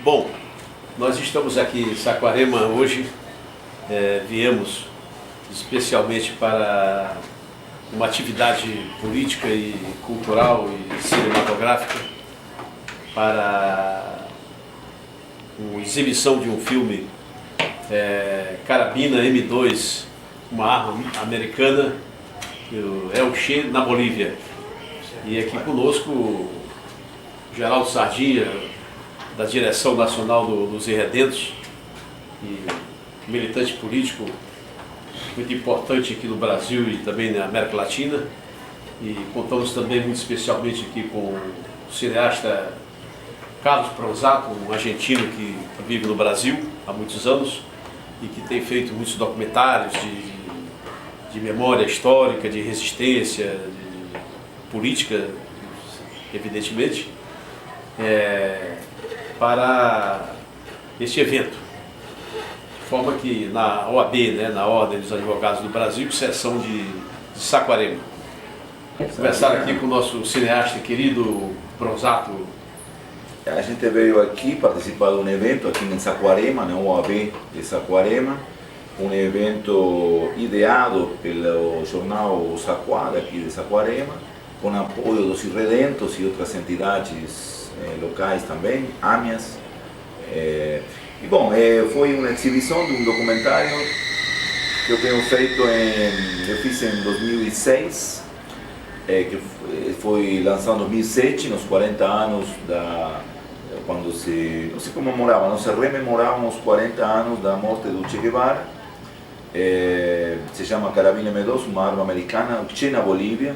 Bom, nós estamos aqui em Saquarema hoje, viemos especialmente para uma atividade política e cultural e cinematográfica, para uma exibição de um filme, Carabina M2, uma arma americana, El Che, na Bolívia. E aqui conosco o Geraldo Sardinha, da direção nacional dos Irredentos, e militante político muito importante aqui no Brasil e também na América Latina. E contamos também muito especialmente aqui com o cineasta Carlos Pronzato, um argentino que vive no Brasil há muitos anos e que tem feito muitos documentários de memória histórica, de resistência, de política, evidentemente, para este evento. De forma que na OAB, na Ordem dos Advogados do Brasil, seção de Saquarema. Vamos começar aqui com o nosso cineasta querido Pronzato. A gente veio aqui participar de um evento aqui em Saquarema, na OAB de Saquarema, um evento ideado pelo jornal Saquá, aqui de Saquarema, com apoio dos Irredentos e outras entidades locais também, AMIAS. E bom, foi uma exibição de um documentário que eu tenho feito, eu fiz em 2006, que foi lançado em 2007, nos 40 anos quando não se comemorava, não se rememoravam os 40 anos da morte do Che Guevara. Se chama Carabina M2, uma arma americana, Che na Bolívia.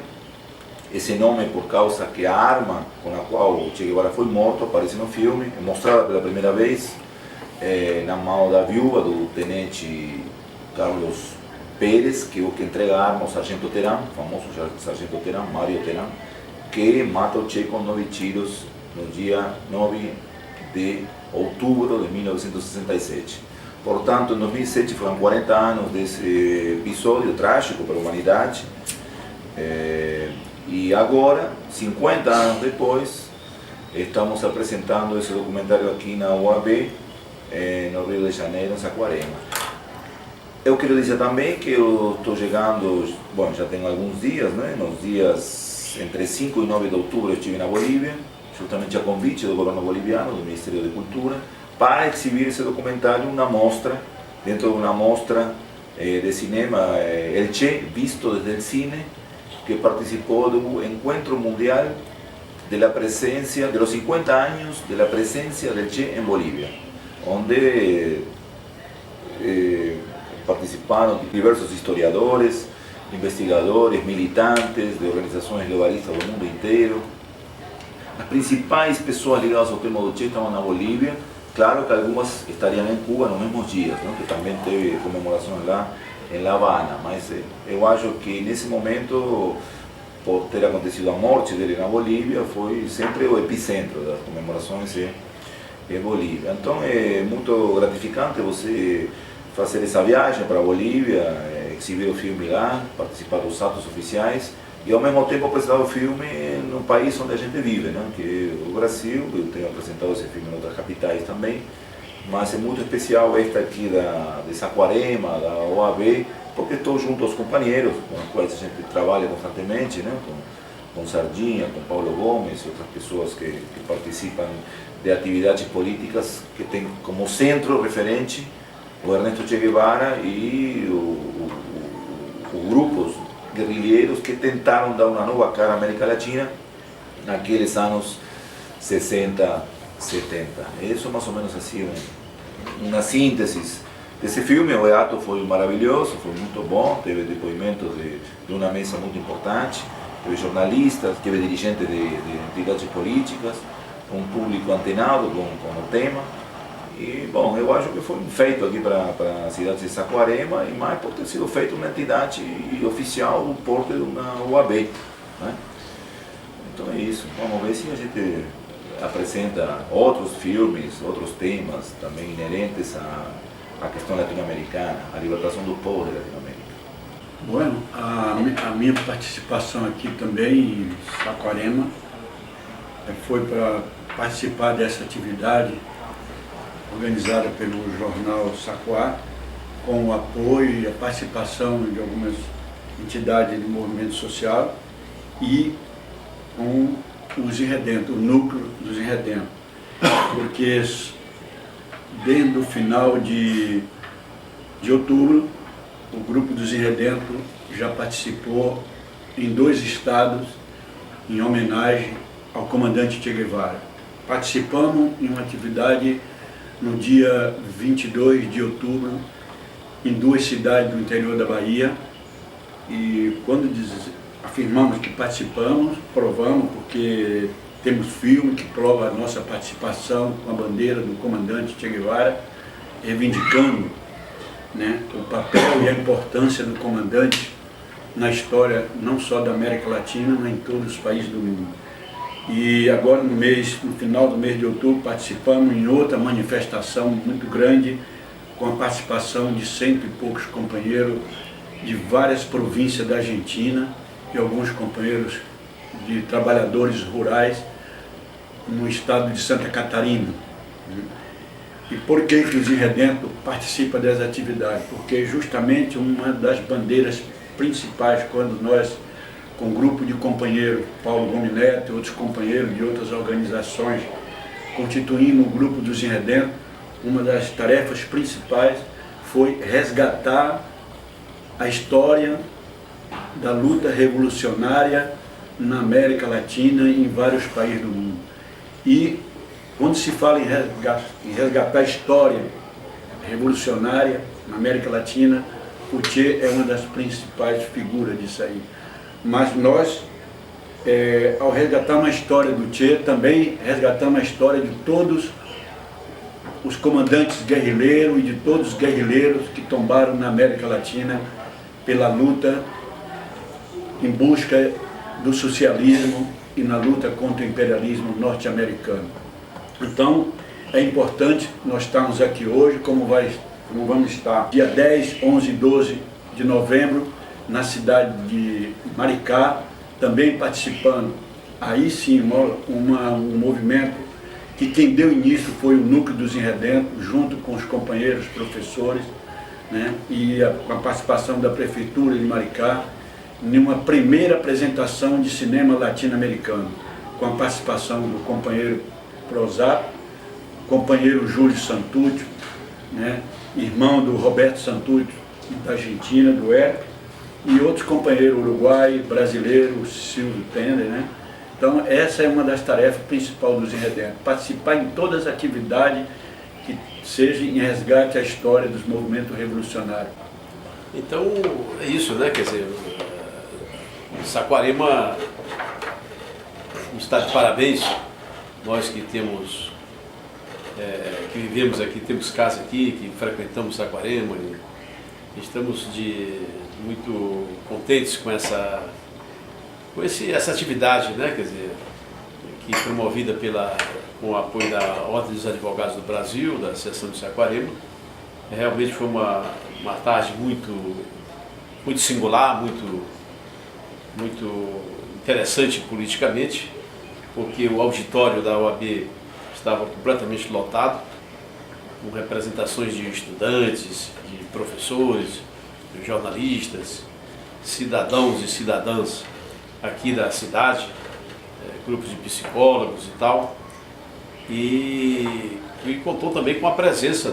Esse nome por causa que a arma com a qual o Che Guevara foi morto aparece no filme, é mostrada pela primeira vez na mão da viúva do tenente Carlos Pérez, que é o que entrega a arma ao sargento Terán, o famoso sargento Terán, Mário Terán, que mata o Che com 9 tiros no dia 9 de outubro de 1967. Portanto, em 2007 foram 40 anos desse episódio trágico para a humanidade. E agora, 50 anos depois, estamos apresentando esse documentário aqui na UAB, no Rio de Janeiro, em Saquarema. Eu quero dizer também que eu estou chegando, bom, já tem alguns dias, nos dias entre 5 e 9 de outubro eu estive na Bolívia, justamente a convite do governo boliviano, do Ministério de Cultura, para exibir esse documentário uma mostra, dentro de uma mostra de cinema, El Che, visto desde o cine, que participou do Encontro Mundial de los 50 años de la presencia del Che en Bolivia, onde participaram diversos historiadores, investigadores, militantes de organizações globalistas do mundo inteiro. As principais pessoas ligadas ao tema do Che estavam na Bolívia. Claro que algumas estariam em Cuba nos mesmos dias, que também teve comemorações lá em La Habana, mas eu acho que nesse momento, por ter acontecido a morte dele na Bolívia, foi sempre o epicentro das comemorações em Bolívia. Então é muito gratificante você fazer essa viagem para a Bolívia, exibir o filme lá, participar dos atos oficiais e ao mesmo tempo apresentar o filme no país onde a gente vive, que é o Brasil. Eu tenho apresentado esse filme em outras capitais também, mas é muito especial esta aqui de Saquarema, da OAB, porque estou junto aos companheiros com os quais a gente trabalha constantemente, com Sardinha, com Paulo Gomes e outras pessoas que participam de atividades políticas que têm como centro referente o Ernesto Che Guevara e os grupos guerrilheiros que tentaram dar uma nova cara à América Latina naqueles anos 60, 70. Isso é mais ou menos assim, uma síntese desse filme. O ato foi maravilhoso, foi muito bom, teve depoimentos de uma mesa muito importante, teve jornalistas, teve dirigentes de entidades políticas, um público antenado com o tema. E, bom, eu acho que foi feito aqui para a cidade de Saquarema, e mais por ter sido feito uma entidade oficial do porte de uma UAB. Então é isso, vamos ver se a gente apresenta outros filmes, outros temas também inerentes à questão latino-americana, à libertação do povo da Latinoamérica. Bueno, a minha participação aqui também em Saquarema foi para participar dessa atividade organizada pelo jornal Saquá, com o apoio e a participação de algumas entidades do movimento social e com os Irredentos, o núcleo dos Irredentos, porque desde o final de outubro, o grupo dos Irredentos já participou em 2 estados em homenagem ao comandante Che Guevara. Participamos em uma atividade no dia 22 de outubro em 2 cidades do interior da Bahia, e quando afirmamos que participamos, provamos, porque temos filme que prova a nossa participação com a bandeira do comandante Che Guevara, reivindicando, né, o papel e a importância do comandante na história não só da América Latina, mas em todos os países do mundo. E agora no final do mês de outubro, participamos em outra manifestação muito grande, com a participação de 100 e poucos companheiros de várias províncias da Argentina e alguns companheiros de trabalhadores rurais no estado de Santa Catarina. E por que os Irredentos participam dessa atividade? Porque justamente uma das bandeiras principais, quando nós, com um grupo de companheiros, Paulo Gomes Neto e outros companheiros de outras organizações, constituindo o grupo dos Irredentos, uma das tarefas principais foi resgatar a história da luta revolucionária na América Latina e em vários países do mundo. E quando se fala em resgatar a história revolucionária na América Latina, o Che é uma das principais figuras disso aí. Mas nós, ao resgatar a história do Che, também resgatamos a história de todos os comandantes guerrilheiros e de todos os guerrilheiros que tombaram na América Latina pela luta em busca do socialismo e na luta contra o imperialismo norte-americano. Então, é importante nós estarmos aqui hoje, como vamos estar dia 10, 11 e 12 de novembro, na cidade de Maricá, também participando, aí sim, um movimento que quem deu início foi o Núcleo dos Irredentos, junto com os companheiros professores, né, e com a participação da Prefeitura de Maricá, em uma primeira apresentação de cinema latino-americano, com a participação do companheiro Prozato, companheiro Júlio Santúdio, né, irmão do Roberto Santúdio, da Argentina, do ERP, e outros companheiros uruguai, brasileiro, Silvio Tender, né? Então essa é uma das tarefas principais dos Irredentos, participar em todas as atividades que sejam em resgate à história dos movimentos revolucionários. Então é isso, né? Quer dizer, Saquarema está de parabéns, nós que temos, que vivemos aqui, temos casa aqui, que frequentamos Saquarema, e estamos muito contentes com essa atividade, né? Quer dizer, que promovida com o apoio da Ordem dos Advogados do Brasil, da Seção de Saquarema. Realmente foi uma tarde muito singular, muito interessante politicamente, porque o auditório da OAB estava completamente lotado, com representações de estudantes, de professores, de jornalistas, cidadãos e cidadãs aqui da cidade, grupos de psicólogos e tal, e contou também com a presença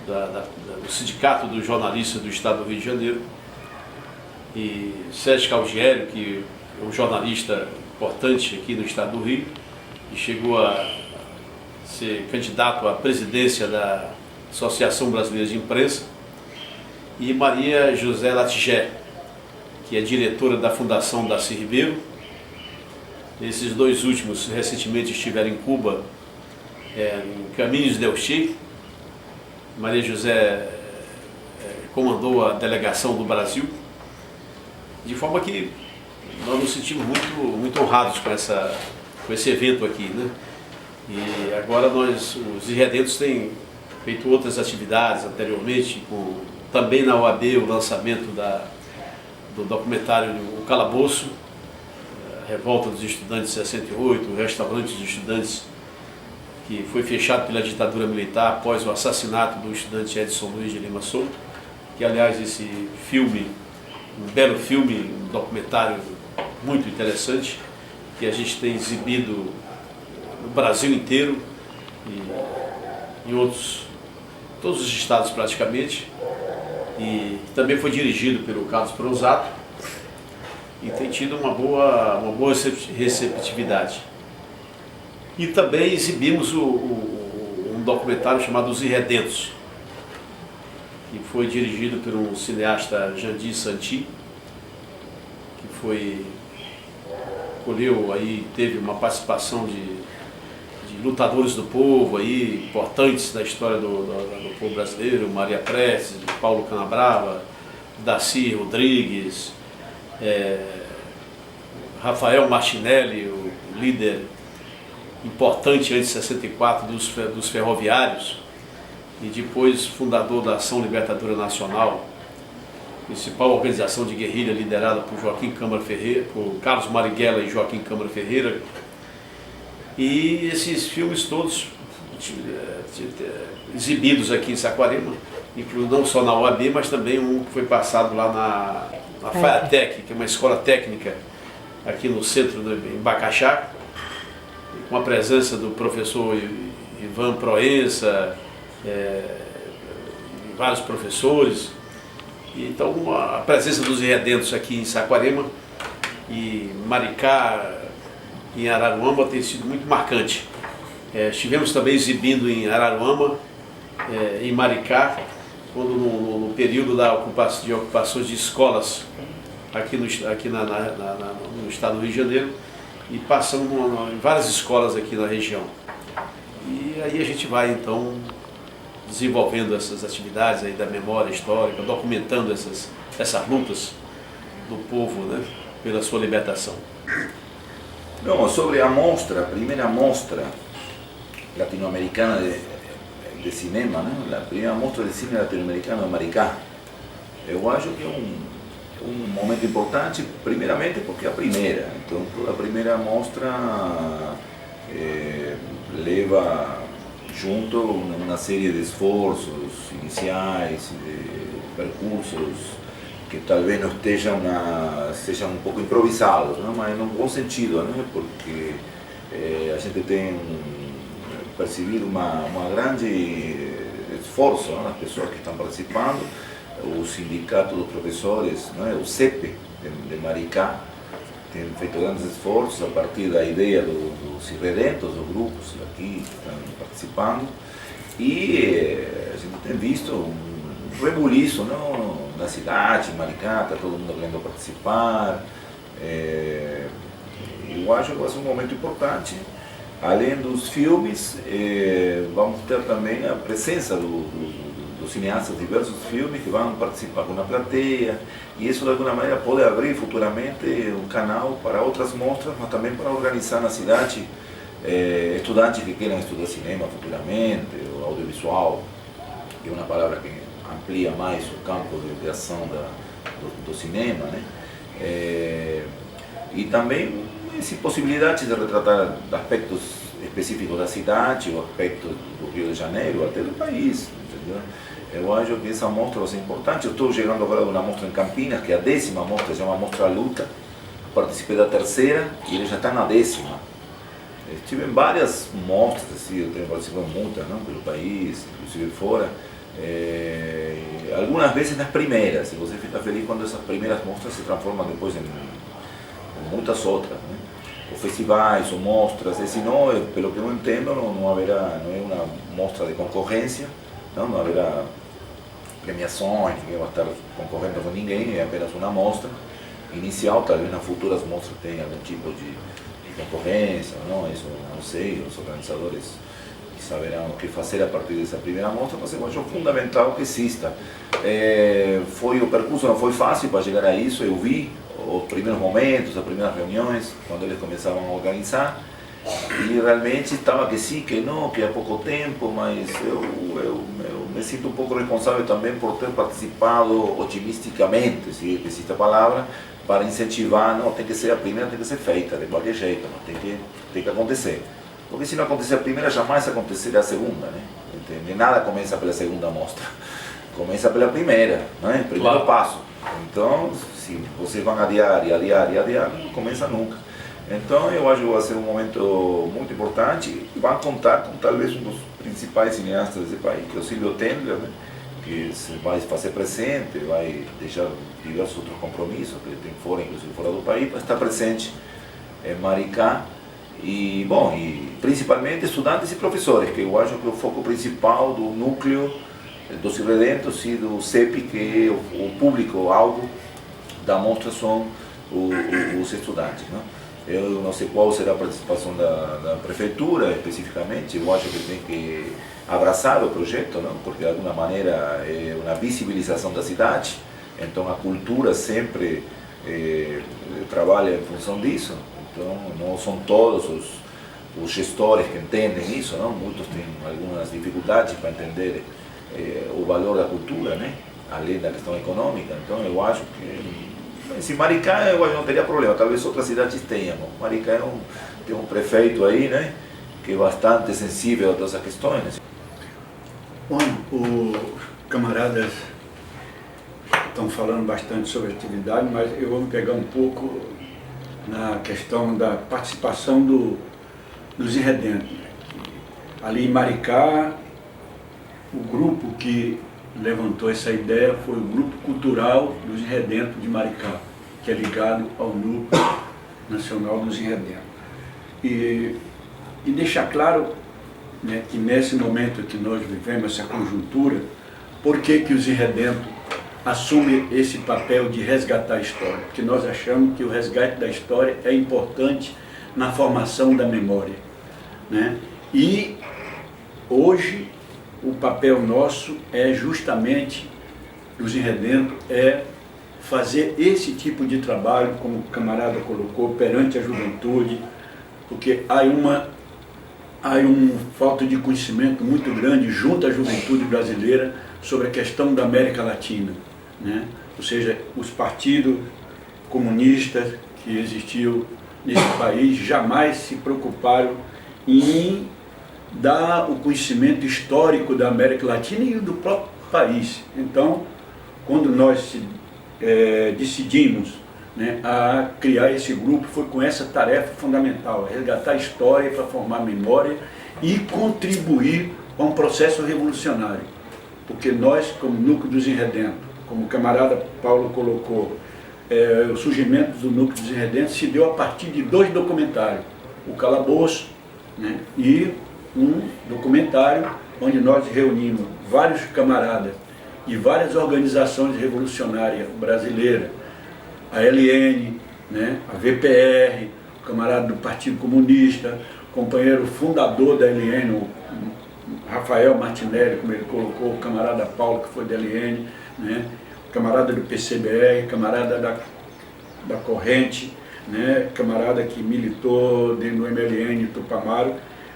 do Sindicato dos Jornalistas do Estado do Rio de Janeiro, e Sérgio Calgieri, que é um jornalista importante aqui no Estado do Rio, e chegou a ser candidato à presidência da Associação Brasileira de Imprensa, e Maria José Latigé, que é diretora da Fundação Darcy Ribeiro. Esses dois últimos recentemente estiveram em Cuba, em Caminhos del Che. Maria José comandou a delegação do Brasil, de forma que nós nos sentimos muito honrados com esse evento aqui, né? E agora os Irredentos têm feito outras atividades anteriormente, também na OAB o lançamento do documentário O Calabouço, a Revolta dos Estudantes de 68, o Restaurante dos Estudantes, que foi fechado pela ditadura militar após o assassinato do estudante Edson Luiz de Lima Souto, que aliás esse filme, um belo filme, um documentário muito interessante, que a gente tem exibido no Brasil inteiro e em todos os estados praticamente, e também foi dirigido pelo Carlos Pronzato e tem tido uma boa receptividade. E também exibimos um documentário chamado Os Irredentos, que foi dirigido por um cineasta, Jandir Santi, que teve uma participação de lutadores do povo aí, importantes da história do povo brasileiro, Maria Prestes, Paulo Canabrava, Darcy Rodrigues, Rafael Martinelli, o líder importante antes de 64 dos ferroviários, e depois fundador da Ação Libertadora Nacional, principal organização de guerrilha liderada por Carlos Marighella e Joaquim Câmara Ferreira. E esses filmes todos exibidos aqui em Saquarema, incluindo não só na UAB, mas também um que foi passado lá na FATEC, que é uma escola técnica aqui no centro, em Bacaxá, com a presença do professor Ivan Proença, vários professores. E então a presença dos Irredentos aqui em Saquarema e Maricá, em Araruama, tem sido muito marcante. Estivemos também exibindo em Araruama, em Maricá, quando no período de ocupações de escolas aqui no estado do Rio de Janeiro, e passamos em várias escolas aqui na região. E aí a gente vai então desenvolvendo essas atividades aí da memória histórica, documentando essas lutas do povo, né, pela sua libertação. Não, sobre a primeira mostra latino-americana de cinema, né? A primeira mostra de cinema latino-americano de Maricá, eu acho que é um momento importante, primeiramente porque é a primeira. Então, toda a primeira mostra leva junto uma série de esforços iniciais, de percursos que talvez não sejam um pouco improvisados, né? Mas num bom sentido, né? Porque a gente tem percebido um grande esforço, né, das pessoas que estão participando. O Sindicato dos Professores, né, o CEP de Maricá, tem feito grandes esforços a partir da ideia dos Irredentos, dos grupos aqui que estão participando, e a gente tem visto um rebuliço, não, na cidade, Maricá, está todo mundo querendo participar. Eu acho que vai ser um momento importante. Além dos filmes, vamos ter também a presença dos cineastas, diversos filmes que vão participar com a plateia, e isso de alguma maneira pode abrir futuramente um canal para outras mostras, mas também para organizar na cidade estudantes que queiram estudar cinema futuramente, ou audiovisual, que é uma palavra que amplia mais o campo de ação do cinema, né? E também possibilidades de retratar aspectos específicos da cidade, ou aspectos do Rio de Janeiro, até do país, entendeu? Eu acho que essa mostra vai ser importante. Eu estou chegando agora de uma mostra em Campinas, que é a 10ª mostra, se chama Mostra Luta. Participei da 3ª e ele já está na 10ª. Estive em várias mostras, assim, eu tenho participado muitas, não, pelo país, inclusive fora. Algumas vezes nas primeiras, e você fica feliz quando essas primeiras mostras se transformam depois em muitas outras, né? Ou festivais ou mostras, e senão, pelo que eu entendo, não é uma mostra de concorrência, não haverá premiações, ninguém vai estar concorrendo com ninguém, é apenas uma mostra inicial. Talvez nas futuras mostras tenha algum tipo de concorrência, não, isso não sei, os organizadores saberão o que fazer a partir dessa primeira mostra, mas eu acho fundamental que exista. O percurso não foi fácil para chegar a isso, eu vi os primeiros momentos, as primeiras reuniões, quando eles começavam a organizar, e realmente estava que sim, que não, que há pouco tempo, mas eu me sinto um pouco responsável também por ter participado otimisticamente, se existe a palavra, para incentivar. Não, tem que ser a primeira, tem que ser feita de qualquer jeito, não, tem que acontecer. Porque se não acontecer a primeira, jamais acontecerá a segunda, né? Entende? Nada começa pela segunda mostra, começa pela primeira, né? Primeiro Claro. passo. Então, se vocês vão adiar, não começa nunca. Então, eu acho que vai ser um momento muito importante e vão contar com talvez um dos principais cineastas desse país, que é o Silvio Tendler, né? Que se vai fazer presente, vai deixar diversos outros compromissos que ele tem fora, inclusive fora do país, para estar presente em Maricá. E, bom, e principalmente estudantes e professores, que eu acho que é o foco principal do núcleo dos Irredentos e do CEP, que é o público-alvo da mostra são os estudantes, né? Eu não sei qual será a participação da prefeitura especificamente, eu acho que tem que abraçar o projeto, não? Porque de alguma maneira é uma visibilização da cidade, então a cultura sempre trabalha em função disso, então não são todos os gestores que entendem isso, não? Muitos têm algumas dificuldades para entender o valor da cultura, né? Além da questão econômica, então eu acho que se Maricá eu não teria problema, talvez outras cidades tenham. Maricá tem um prefeito aí, né, que é bastante sensível a todas as questões. Bom, os camaradas estão falando bastante sobre a atividade, mas eu vou me pegar um pouco na questão da participação dos Irredentos. Ali em Maricá, o grupo que levantou essa ideia foi o Grupo Cultural dos Irredentos de Maricá, que é ligado ao Núcleo Nacional dos Irredentos. E deixar claro, né, que nesse momento que nós vivemos, essa conjuntura, por que os Irredentos assumem esse papel de resgatar a história? Porque nós achamos que o resgate da história é importante na formação da memória, né? E hoje o papel nosso é justamente, dos Irredentos, é fazer esse tipo de trabalho, como o camarada colocou, perante a juventude, porque há uma falta de conhecimento muito grande junto à juventude brasileira sobre a questão da América Latina, né? Ou seja, os partidos comunistas que existiam nesse país jamais se preocuparam em dar o conhecimento histórico da América Latina e do próprio país. Então, quando nós decidimos, né, a criar esse grupo, foi com essa tarefa fundamental, resgatar a história para formar memória e contribuir com um processo revolucionário. Porque nós, como Núcleo dos Irredentos, como o camarada Paulo colocou, o surgimento do Núcleo dos Irredentos se deu a partir de 2 documentários, o Calabouço, né, e um documentário onde nós reunimos vários camaradas de várias organizações revolucionárias brasileiras, a LN, né, a VPR, o camarada do Partido Comunista, companheiro fundador da LN, o Rafael Martinelli, como ele colocou, o camarada Paulo, que foi da LN, né, o camarada do PCBR, camarada da Corrente, né, camarada que militou dentro do MLN Tupamaro.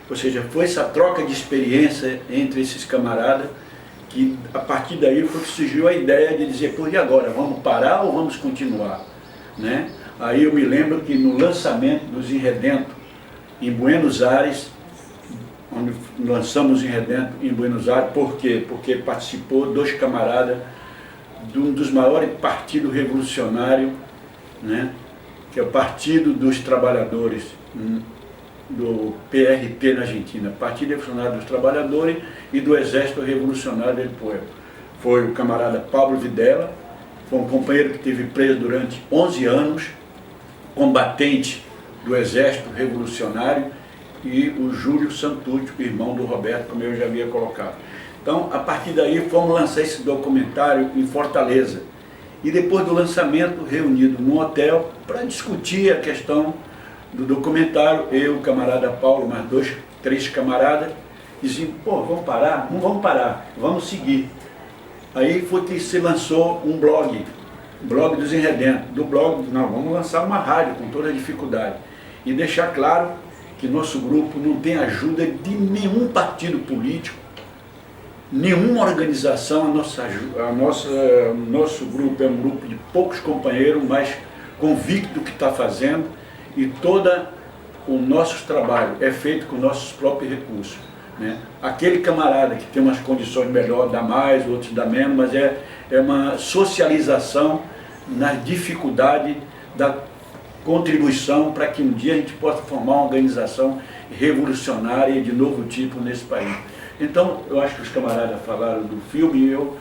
Ou seja, foi essa troca de experiência entre esses camaradas que a partir daí foi que surgiu a ideia de dizer, pô, e agora, vamos parar ou vamos continuar? Né? Aí eu me lembro que no lançamento dos Irredentos em Buenos Aires, onde lançamos os Irredentos em Buenos Aires, por quê? Porque participou 2 camaradas de um dos maiores partidos revolucionários, né? Que é o Partido dos Trabalhadores, do PRT na Argentina, Partido Revolucionário dos Trabalhadores e do Exército Revolucionário del Pueblo. Foi o camarada Pablo Videla, foi um companheiro que esteve preso durante 11 anos, combatente do Exército Revolucionário, e o Júlio Santúcio, irmão do Roberto, como eu já havia colocado. Então, a partir daí, fomos lançar esse documentário em Fortaleza. E depois do lançamento, reunido num hotel para discutir a questão do documentário, eu, o camarada Paulo, mais 2, 3 camaradas, diziam, pô, vamos parar? Não vamos parar, vamos seguir. Aí foi que se lançou um blog dos Irredentos. Do blog, não, vamos lançar uma rádio com toda a dificuldade. E deixar claro que nosso grupo não tem ajuda de nenhum partido político, nenhuma organização. Nosso grupo é um grupo de poucos companheiros, mas convicto do que está fazendo, e toda o nosso trabalho é feito com nossos próprios recursos, né? Aquele camarada que tem umas condições melhores dá mais, outros dá menos, mas é uma socialização na dificuldade da contribuição para que um dia a gente possa formar uma organização revolucionária de novo tipo nesse país. Então, eu acho que os camaradas falaram do filme e eu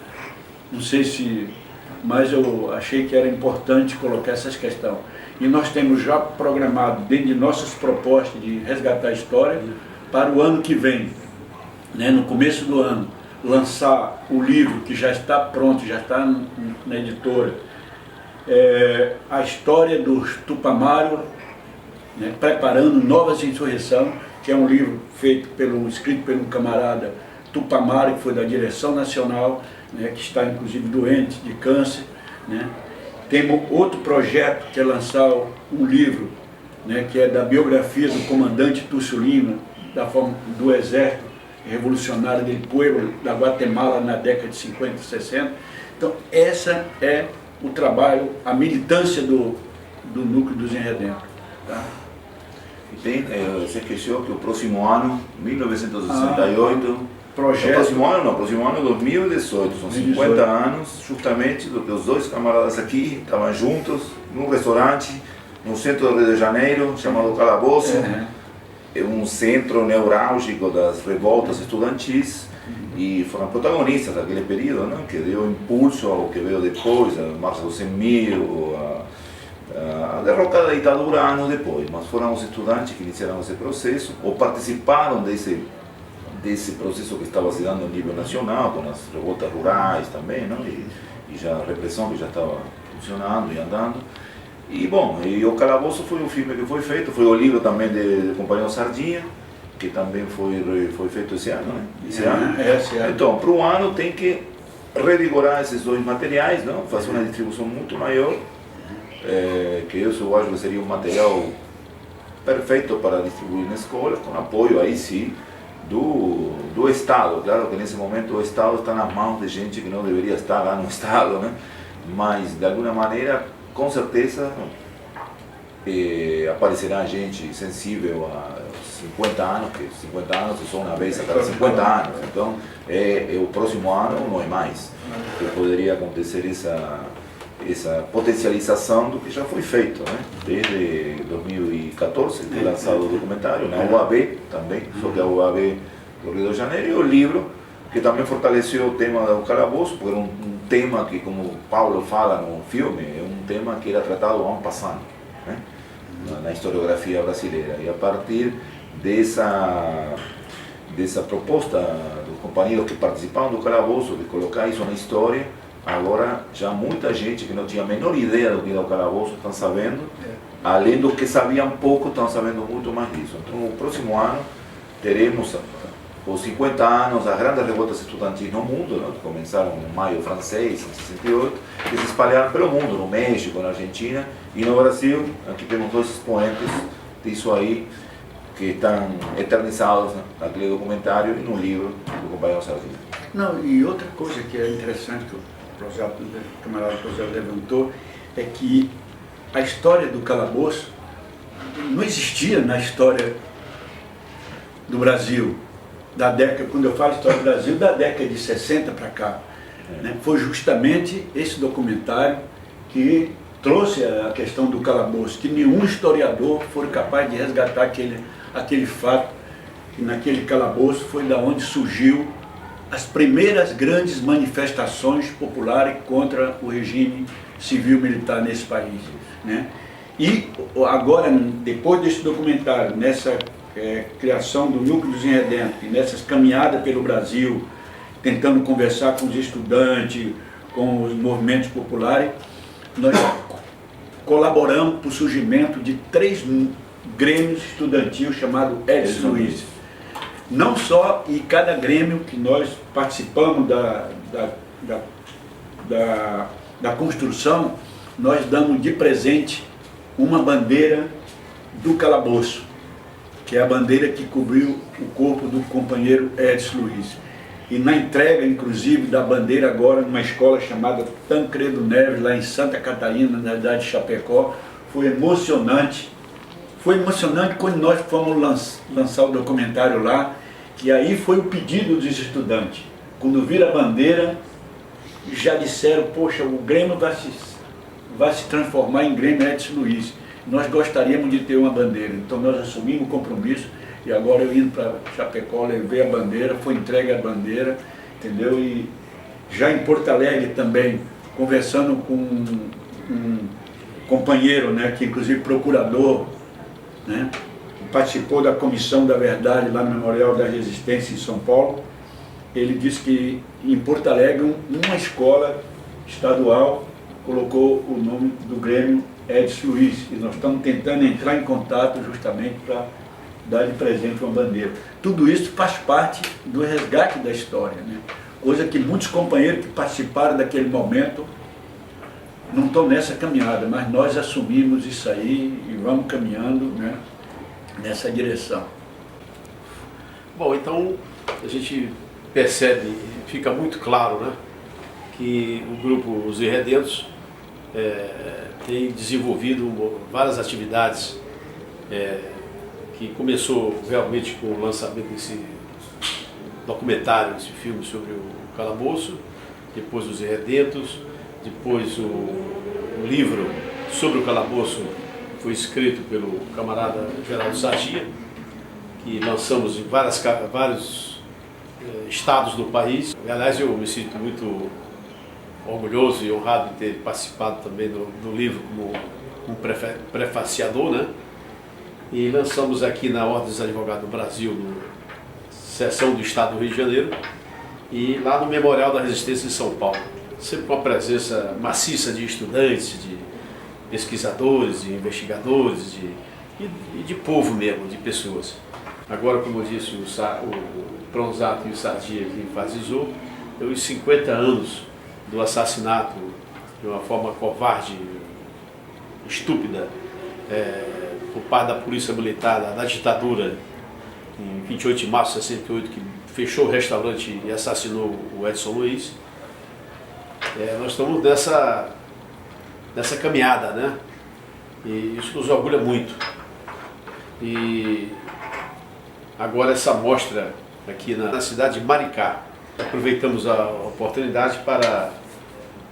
não sei se... mas eu achei que era importante colocar essas questões. E nós temos já programado, dentro de nossas propostas de resgatar a história, para o ano que vem, né, no começo do ano, lançar o livro que já está pronto, já está na editora, a história dos Tupamaros, né, preparando novas insurreições, que é um livro escrito pelo um camarada Tupamaro, que foi da Direção Nacional, né, que está inclusive doente de câncer, né. Temos outro projeto que é lançar um livro, né, que é da biografia do comandante Túcio Lima, do Exército Revolucionário del Pueblo da Guatemala na década de 50 e 60. Então, essa é o trabalho, a militância do Núcleo dos Enredentros. Tá? E tem, você esqueceu que o próximo ano, 1968, projeto... o próximo ano 2018, são 50 anos, justamente, do que os dois camaradas aqui estavam juntos, num restaurante, no centro do Rio de Janeiro, chamado Calabouço. É um centro neurálgico das revoltas estudantis, e foram protagonistas daquele período, né, que deu impulso ao que veio depois, a Marcha dos 100 Mil, a derrocada da ditadura anos depois, mas foram os estudantes que iniciaram esse processo, ou participaram desse processo que estava se dando a nível nacional, com as revoltas rurais também, né, e já a repressão que já estava funcionando e andando. E bom, e o Calabouço foi um filme que foi feito, foi o livro também de Companheiro Sardinha, que também foi feito esse ano, né? Esse ano. Então, para o ano tem que revigorar esses dois materiais, não? Fazer uma distribuição muito maior, que eu acho que seria um material perfeito para distribuir na escola, com apoio aí sim do Estado. Claro que nesse momento o Estado está nas mãos de gente que não deveria estar lá no Estado, né? Mas de alguma maneira, com certeza, aparecerá gente sensível a 50 anos, que 50 anos é só uma vez a cada 50 anos, então o próximo ano não é mais, que poderia acontecer essa potencialização do que já foi feito, né? Desde 2014 foi lançado o documentário, na UAB também, só que a UAB do Rio de Janeiro, e o livro, que também fortaleceu o tema do Calabouço, porque era um tema que, como o Paulo fala no filme, é um tema que era tratado ano passado, né? Na historiografia brasileira, e a partir dessa proposta dos companheiros que participaram do Calabouço, de colocar isso na história, agora já muita gente que não tinha a menor ideia do que era o Calabouço estão sabendo, além do que sabiam pouco, estão sabendo muito mais disso. Então, no próximo ano teremos os 50 anos das grandes revoltas estudantis no mundo, né, que começaram no maio francês, em 68, que se espalharam pelo mundo, no México, na Argentina e no Brasil. Aqui temos dois expoentes disso aí, que estão eternizados naquele documentário e no livro do companheiro Sardinha. Não, e outra coisa que é interessante que o camarada José levantou, é que a história do Calabouço não existia na história do Brasil, da década, quando eu falo história do Brasil, da década de 60 para cá. Né? Foi justamente esse documentário que trouxe a questão do Calabouço, que nenhum historiador foi capaz de resgatar aquele fato, que naquele Calabouço foi da onde surgiu as primeiras grandes manifestações populares contra o regime civil-militar nesse país, né? E agora, depois desse documentário, nessa criação do Núcleo dos Enredentros, e nessas caminhadas pelo Brasil, tentando conversar com os estudantes, com os movimentos populares, nós colaboramos para o surgimento de 3 grêmios estudantis chamados Edson Luiz. Não só, e cada grêmio que nós participamos da construção, nós damos de presente uma bandeira do Calabouço, que é a bandeira que cobriu o corpo do companheiro Edson Luiz. E na entrega, inclusive, da bandeira agora, numa escola chamada Tancredo Neves, lá em Santa Catarina, na cidade de Chapecó, foi emocionante foi emocionante quando nós fomos lançar o documentário lá, que aí foi o pedido dos estudantes. Quando viram a bandeira, já disseram, poxa, o Grêmio vai se transformar em Grêmio Edson Luiz. Nós gostaríamos de ter uma bandeira. Então nós assumimos o compromisso e agora eu indo para Chapecó, levei a bandeira, foi entregue a bandeira, entendeu? E já em Porto Alegre também, conversando com um companheiro, né, que inclusive procurador, né, participou da Comissão da Verdade lá no Memorial da Resistência em São Paulo. Ele disse que em Porto Alegre uma escola estadual colocou o nome do Grêmio Edson Luiz, e nós estamos tentando entrar em contato justamente para dar de presente uma bandeira. Tudo isso faz parte do resgate da história, né? Coisa que muitos companheiros que participaram daquele momento não estão nessa caminhada, mas nós assumimos isso aí e vamos caminhando, né, nessa direção. Bom, então a gente percebe, fica muito claro, né, que o grupo Os Irredentos tem desenvolvido várias atividades, que começou realmente com o lançamento desse documentário, esse filme sobre o calabouço, depois Os Irredentos, depois o livro sobre o calabouço foi escrito pelo camarada Geraldo Sardia, que lançamos em vários estados do país. Aliás, eu me sinto muito orgulhoso e honrado de ter participado também do livro como um prefaciador, né? E lançamos aqui na Ordem dos Advogados do Brasil, na seção do Estado do Rio de Janeiro, e lá no Memorial da Resistência em São Paulo. Sempre com a presença maciça de estudantes, de pesquisadores, de investigadores, e de povo mesmo, de pessoas. Agora, como eu disse, o Pronzato e o Sardia que enfatizou, os 50 anos do assassinato de uma forma covarde, estúpida, por parte da Polícia Militar, da ditadura, em 28 de março de 68, que fechou o restaurante e assassinou o Edson Luiz. Nós estamos nessa caminhada, né? E isso nos orgulha muito. E agora essa mostra aqui na cidade de Maricá. Aproveitamos a oportunidade para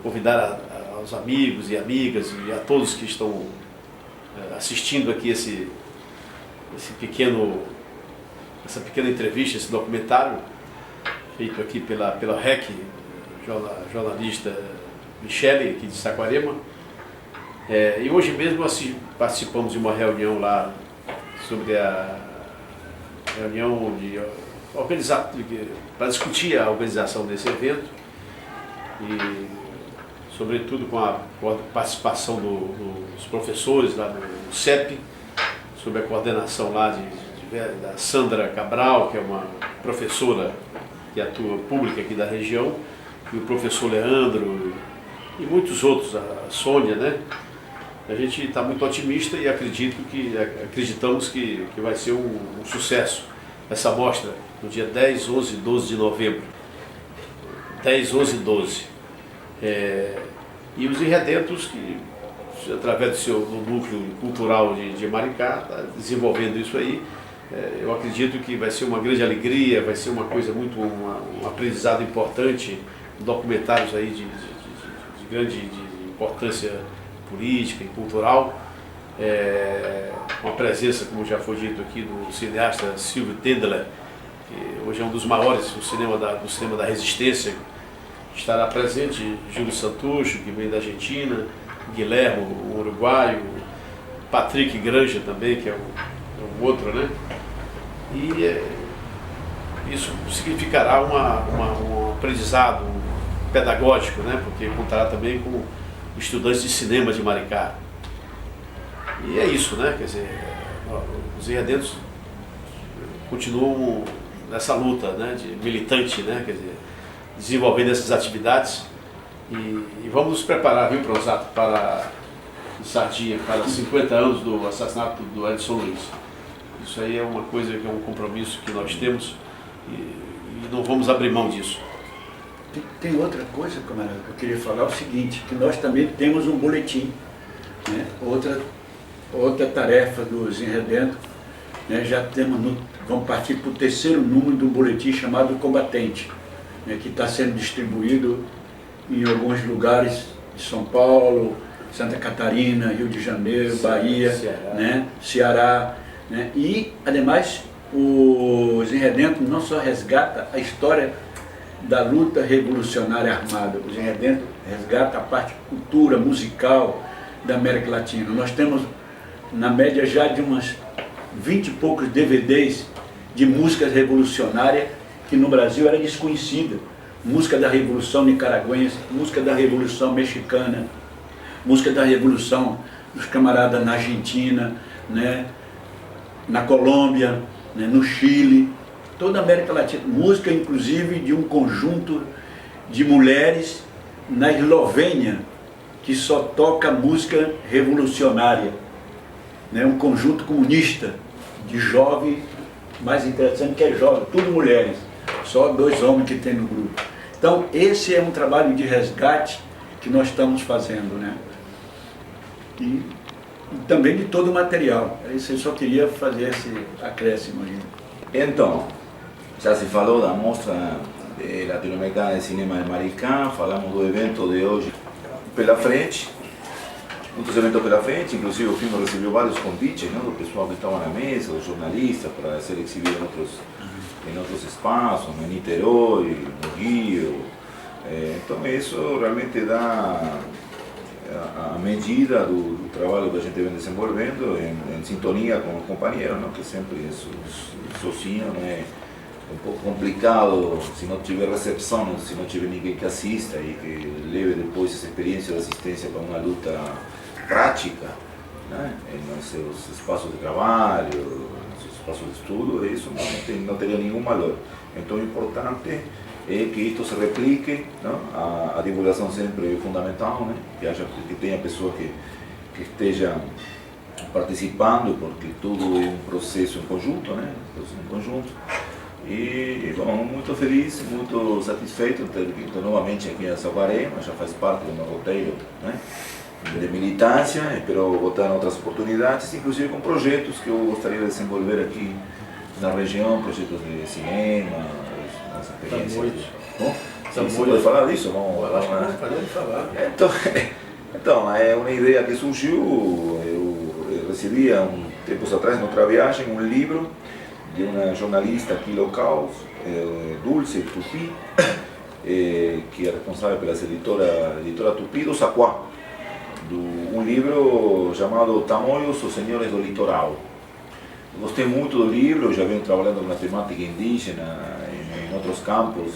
convidar aos amigos e amigas e a todos que estão assistindo aqui essa pequena entrevista, esse documentário feito aqui pela REC, jornalista Michele, aqui de Saquarema. E hoje mesmo participamos de uma reunião lá sobre a reunião para discutir a organização desse evento e, sobretudo, com a participação dos professores lá no CEP, sob a coordenação lá da Sandra Cabral, que é uma professora que atua pública aqui da região, e o professor Leandro e muitos outros, a Sônia, né? A gente está muito otimista e acreditamos que vai ser um sucesso essa mostra no dia 10, 11 e 12 de novembro. 10, 11 e 12. E os Irredentos, que através do núcleo cultural de Maricá, está desenvolvendo isso aí. Eu acredito que vai ser uma grande alegria, vai ser uma coisa um aprendizado importante, documentários aí de grande importância política e cultural, com a presença, como já foi dito aqui, do cineasta Silvio Tendler, que hoje é um dos maiores do cinema da Resistência. Estará presente Júlio Santucho, que vem da Argentina, Guilherme, o uruguaio, Patrick Granja também, que é um outro, né? E isso significará um aprendizado pedagógico, né? Porque contará também com estudantes de cinema de Maricá. E é isso, né? Quer dizer, os Irredentos continuam nessa luta, né? De militante, né? Quer dizer, desenvolvendo essas atividades e vamos nos preparar, viu, Pronzato, para Sardia, para 50 anos do assassinato do Edson Luiz. Isso aí é uma coisa que é um compromisso que nós temos e não vamos abrir mão disso. Tem outra coisa, camarada, que eu queria falar, é o seguinte, que nós também temos um boletim, né? Outra outra tarefa dos Enredento, né, já temos vamos partir para o 3º número do boletim chamado Combatente, né, que está sendo distribuído em alguns lugares de São Paulo, Santa Catarina, Rio de Janeiro, Bahia, Ceará, né, Ceará, né, e ademais os Enredento não só resgata a história da luta revolucionária armada, os Enredento resgata a parte cultura, musical da América Latina. Nós temos na média já de umas 20 e poucos DVDs de músicas revolucionárias que no Brasil era desconhecida. Música da Revolução Nicaragüense, música da Revolução Mexicana, música da Revolução dos camaradas na Argentina, né, na Colômbia, né, no Chile, toda a América Latina. Música inclusive de um conjunto de mulheres na Eslovênia que só toca música revolucionária, né, um conjunto comunista de jovem, mais interessante que é jovem, tudo mulheres, só 2 homens que tem no grupo. Então esse é um trabalho de resgate que nós estamos fazendo, né? E também de todo o material. Isso eu só queria fazer esse acréscimo aí. Então, já se falou da mostra latino-americana de cinema de Maricá, falamos do evento de hoje pela frente, muitos eventos pela frente, inclusive o filme recebeu vários convites, né, do pessoal que estava na mesa, dos jornalistas, para ser exibido em outros espaços, em Niterói, no Rio. Então isso realmente dá a medida do trabalho que a gente vem desenvolvendo em sintonia com os companheiros, não? Que sempre sozinho, né? Um pouco complicado se não tiver recepção, se não tiver ninguém que assista e que leve depois essa experiência de assistência para uma luta prática, né? Em seus espaços de trabalho, em seus espaços de estudo, isso não teria nenhum valor. Então o importante é que isto se replique, não? A divulgação sempre é fundamental, né? Que tenha pessoas que estejam participando, porque tudo é um processo em conjunto, né? E bom, muito feliz, muito satisfeito de ter vindo novamente aqui em Saquarema, já faz parte do meu roteiro, né, de militância. Espero voltar em outras oportunidades, inclusive com projetos que eu gostaria de desenvolver aqui na região, projetos de cinema, as experiências. Bom, você pode falar disso? Então, é uma ideia que surgiu. Eu recebi há tempos atrás, noutra viagem, um livro de uma jornalista aqui local, Dulce Tupi, que é responsável pela editora Tupi do Saquá, um livro chamado Tamoios, os Senhores do Litoral. Gostei muito do livro, eu já venho trabalhando na temática indígena em outros campos,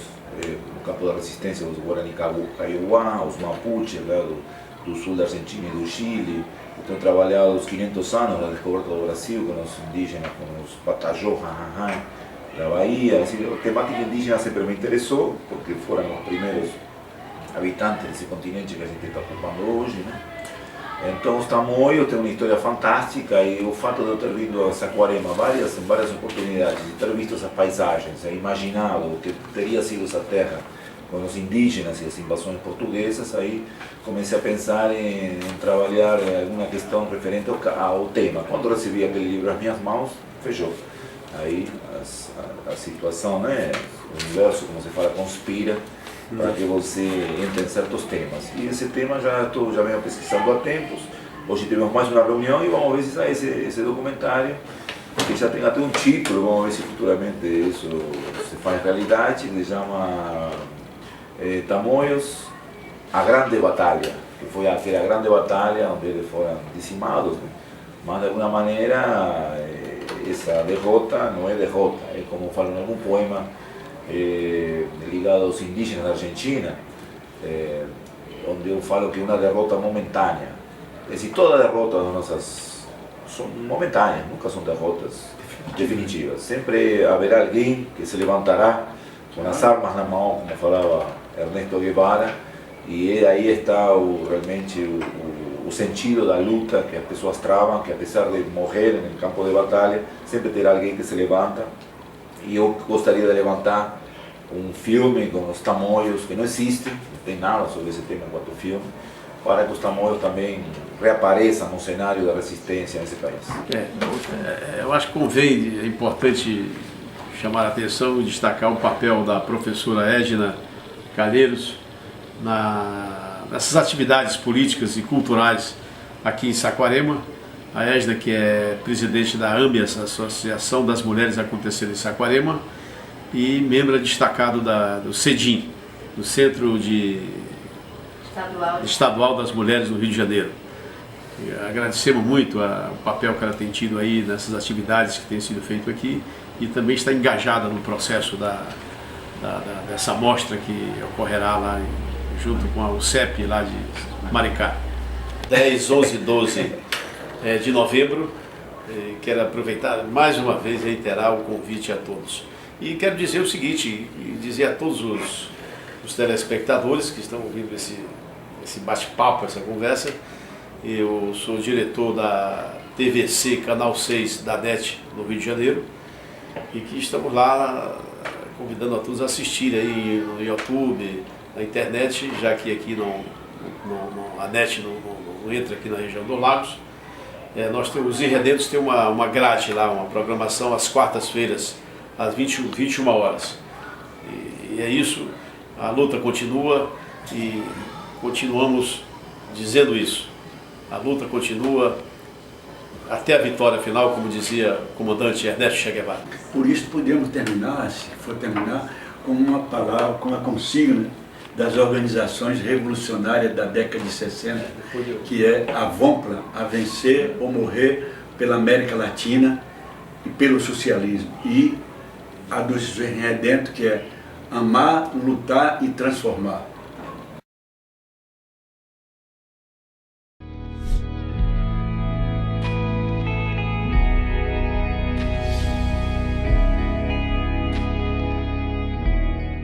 no campo da resistência dos Guarani Kaiowá, os Mapuche, do sul da Argentina e do Chile. Tenho trabalhado os 500 anos da descoberta do Brasil com os indígenas, com os Patajó, da Bahia. Assim, a temática indígena sempre me interessou, porque foram os primeiros habitantes desse continente que a gente está ocupando hoje, né? Então, os Tamoios têm uma história fantástica, e o fato de eu ter vindo a Saquarema em várias oportunidades, de ter visto essas paisagens, imaginado o que teria sido essa terra com os indígenas e as invasões portuguesas, aí comecei a pensar em trabalhar alguma questão referente ao tema. Quando recebi aquele livro nas minhas mãos, fechou. Aí a situação, né, o universo, como se fala, conspira para que você entre em certos temas. E esse tema já venho pesquisando há tempos. Hoje tivemos mais uma reunião e vamos ver se sai esse documentário, que já tem até um título, vamos ver se futuramente isso se faz realidade, que se chama Tamoios, a Grande Batalha, que foi aquela grande batalha onde eles foram dizimados, né? Mas de alguma maneira essa derrota não é derrota, é como falo em algum poema ligado aos indígenas da Argentina, onde eu falo que uma derrota momentânea, toda derrota das nossas são momentâneas, nunca são derrotas definitivas. Sempre haverá alguém que se levantará com as armas na mão, como falava Ernesto Guevara, e aí está realmente o sentido da luta que as pessoas travam, que apesar de morrer no campo de batalha, sempre terá alguém que se levanta. E eu gostaria de levantar um filme com os Tamoios, que não existe, não tem nada sobre esse tema enquanto filme, para que os tamoios também reapareçam no cenário da resistência nesse país. Eu acho que convém, é importante chamar a atenção e destacar o papel da professora Edna Calheiros nessas atividades políticas e culturais aqui em Saquarema. A Edna, que é presidente da AMBIAS, Associação das Mulheres Aconteceram em Saquarema, e membro destacado do CEDIM, do Centro Estadual das Mulheres do Rio de Janeiro. E agradecemos muito o papel que ela tem tido aí nessas atividades que têm sido feitas aqui, e também está engajada no processo dessa mostra que ocorrerá lá junto com o CEP lá de Maricá. 10, 11 e 12 de novembro. Quero aproveitar mais uma vez e reiterar o convite a todos. E quero dizer o seguinte, dizer a todos os telespectadores que estão ouvindo esse bate-papo, essa conversa. Eu sou diretor da TVC Canal 6 da NET no Rio de Janeiro, e que estamos lá convidando a todos a assistirem aí no YouTube, na internet, já que aqui a NET não entra aqui na região dos Lagos. Nós temos, os Irredentos tem uma grade lá, uma programação às quartas-feiras, às 21 horas. E é isso, a luta continua e continuamos dizendo isso. A luta continua até a vitória final, como dizia o comandante Ernesto Che Guevara. Por isso podemos terminar, se for terminar, com uma palavra, com a consigna das organizações revolucionárias da década de 60, que é a VOMPLA, a vencer ou morrer pela América Latina e pelo socialismo. E a dos Irredentos, que é amar, lutar e transformar.